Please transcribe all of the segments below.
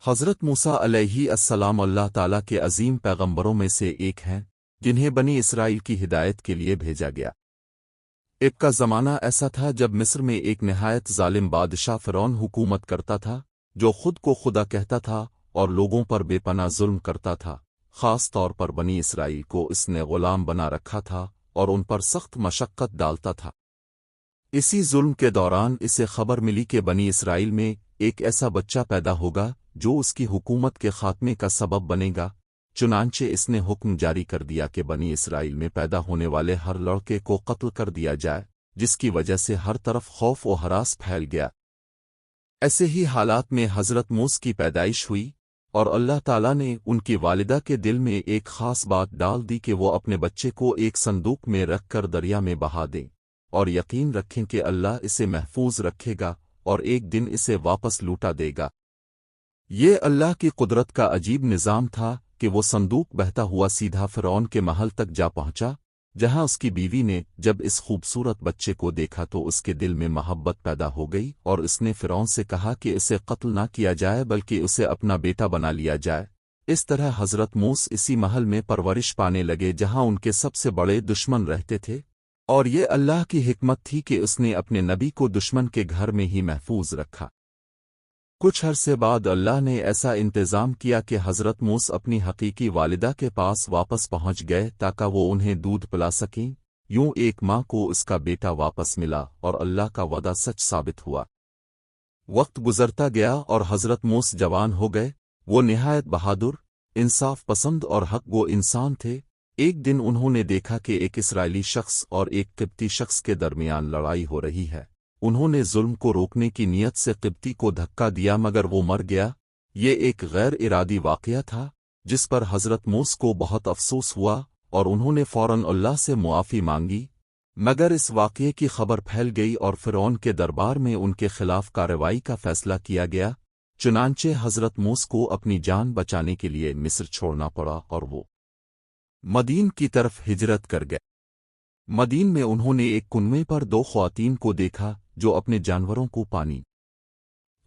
حضرت موسیٰ علیہ السلام اللہ تعالیٰ کے عظیم پیغمبروں میں سے ایک ہیں جنہیں بنی اسرائیل کی ہدایت کے لیے بھیجا گیا۔ ایک کا زمانہ ایسا تھا جب مصر میں ایک نہایت ظالم بادشاہ فرعون حکومت کرتا تھا، جو خود کو خدا کہتا تھا اور لوگوں پر بے پناہ ظلم کرتا تھا۔ خاص طور پر بنی اسرائیل کو اس نے غلام بنا رکھا تھا اور ان پر سخت مشقت ڈالتا تھا۔ اسی ظلم کے دوران اسے خبر ملی کہ بنی اسرائیل میں ایک ایسا بچہ پیدا ہوگا جو اس کی حکومت کے خاتمے کا سبب بنے گا۔ چنانچہ اس نے حکم جاری کر دیا کہ بنی اسرائیل میں پیدا ہونے والے ہر لڑکے کو قتل کر دیا جائے، جس کی وجہ سے ہر طرف خوف و ہراس پھیل گیا۔ ایسے ہی حالات میں حضرت موسیٰ کی پیدائش ہوئی، اور اللہ تعالیٰ نے ان کی والدہ کے دل میں ایک خاص بات ڈال دی کہ وہ اپنے بچے کو ایک صندوق میں رکھ کر دریا میں بہا دیں، اور یقین رکھیں کہ اللہ اسے محفوظ رکھے گا اور ایک دن اسے واپس لوٹا دے گا۔ یہ اللہ کی قدرت کا عجیب نظام تھا کہ وہ صندوق بہتا ہوا سیدھا فرعون کے محل تک جا پہنچا، جہاں اس کی بیوی نے جب اس خوبصورت بچے کو دیکھا تو اس کے دل میں محبت پیدا ہو گئی، اور اس نے فرعون سے کہا کہ اسے قتل نہ کیا جائے بلکہ اسے اپنا بیٹا بنا لیا جائے۔ اس طرح حضرت موسیٰ اسی محل میں پرورش پانے لگے جہاں ان کے سب سے بڑے دشمن رہتے تھے، اور یہ اللہ کی حکمت تھی کہ اس نے اپنے نبی کو دشمن کے گھر میں ہی محفوظ رکھا۔ کچھ عرصے بعد اللہ نے ایسا انتظام کیا کہ حضرت موسیٰ اپنی حقیقی والدہ کے پاس واپس پہنچ گئے تاکہ وہ انہیں دودھ پلا سکیں۔ یوں ایک ماں کو اس کا بیٹا واپس ملا اور اللہ کا وعدہ سچ ثابت ہوا۔ وقت گزرتا گیا اور حضرت موسیٰ جوان ہو گئے۔ وہ نہایت بہادر، انصاف پسند اور حق گو انسان تھے۔ ایک دن انہوں نے دیکھا کہ ایک اسرائیلی شخص اور ایک قبطی شخص کے درمیان لڑائی ہو رہی ہے۔ انہوں نے ظلم کو روکنے کی نیت سے قبطی کو دھکا دیا مگر وہ مر گیا۔ یہ ایک غیر ارادی واقعہ تھا جس پر حضرت موسیٰ کو بہت افسوس ہوا اور انہوں نے فوراً اللہ سے معافی مانگی، مگر اس واقعے کی خبر پھیل گئی اور فرعون کے دربار میں ان کے خلاف کارروائی کا فیصلہ کیا گیا۔ چنانچہ حضرت موسیٰ کو اپنی جان بچانے کے لیے مصر چھوڑنا پڑا اور وہ مدین کی طرف ہجرت کر گئے۔ مدین میں انہوں نے ایک کنویں پر دو خواتین کو دیکھا جو اپنے جانوروں کو پانی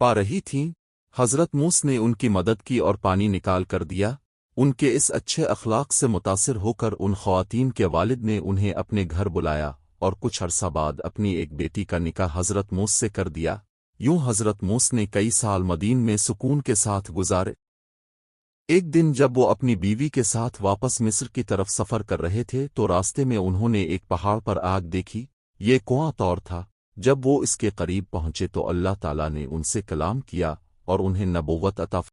پا رہی تھیں۔ حضرت موسیٰ نے ان کی مدد کی اور پانی نکال کر دیا۔ ان کے اس اچھے اخلاق سے متاثر ہو کر ان خواتین کے والد نے انہیں اپنے گھر بلایا اور کچھ عرصہ بعد اپنی ایک بیٹی کا نکاح حضرت موسیٰ سے کر دیا۔ یوں حضرت موسیٰ نے کئی سال مدین میں سکون کے ساتھ گزارے۔ ایک دن جب وہ اپنی بیوی کے ساتھ واپس مصر کی طرف سفر کر رہے تھے تو راستے میں انہوں نے ایک پہاڑ پر آگ دیکھی۔ یہ کنواں طور تھا۔ جب وہ اس کے قریب پہنچے تو اللہ تعالیٰ نے ان سے کلام کیا اور انہیں نبوت عطا